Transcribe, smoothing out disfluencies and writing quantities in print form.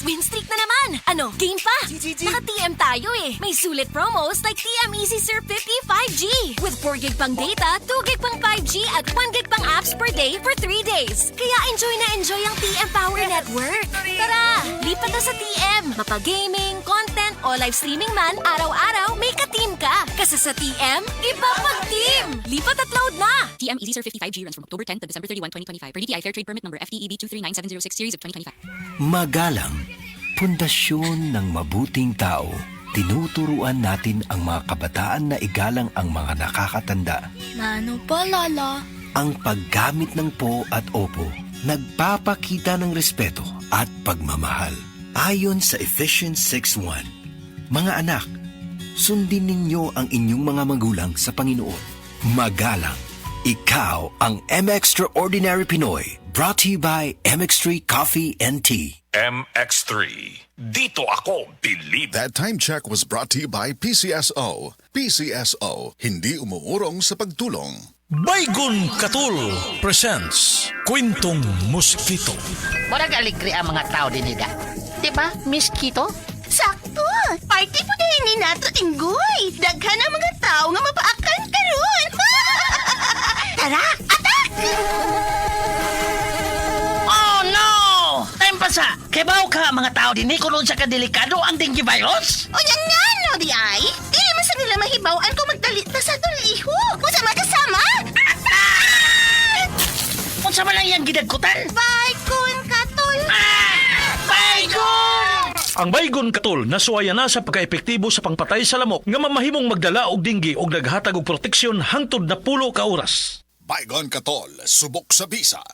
win streak na naman. Ano, game pa? Naka-TM tayo eh. May sulit promos like TM Easy Surf 50 5G. With 4GB pang data, 2GB pang 5G at 1GB pang apps per day for 3 days. Kaya enjoy na enjoy ang TM Power Network. Tara, lipat na sa TM. Mapa-gaming, content o live streaming man, araw-araw may ka-team ka. Kasi sa TM, iba pag-team. Lipat at load na. TM Easy Surf 50 5G runs from October 10 to December 31, 2025 per DTI Fair Trade Permit number FTEB 239706 series of 2025. Magalang, pundasyon ng mabuting tao. Tinuturuan natin ang mga kabataan na igalang ang mga nakakatanda. Nano pa, Lala? Ang paggamit ng po at opo, nagpapakita ng respeto at pagmamahal. Ayon sa Ephesians 6:1, mga anak, sundin ninyo ang inyong mga magulang sa Panginoon. Magalang, ikaw ang M-Extraordinary Pinoy. Brought to you by MX3 Coffee and Tea. MX3. Dito ako believe. That time check was brought to you by PCSO. PCSO, hindi umuurong sa pagtulong. Baygon Katul presents Kwentong Mosquito. Murag aligri ang mga tao din nila. Diba, Miss Kito? Sakto! Party po dahil ni Nato Inggoy! Daghan ang mga tao nga mapaakan karon! Tara, atak! Oh no! Time pa sa! Kibaw ka mga tao din kulon sa kadelikado ang dengue virus? O yan nga, no, di ay? Dili man sa nila mahibawaan kung magdalit na sa tuliho! Kung sa magkasama! Kung sa malang iyang gidagkutan? Bye, kun katol! Baygon! Ang Baygon Katul nasuaya na sa pagka-epektibo sa pangpatay sa lamok nga mamahimong magdala og dinggi og naghatag og proteksyon hangtod na 10 ka oras. Baygon Katol, subok sa bisa.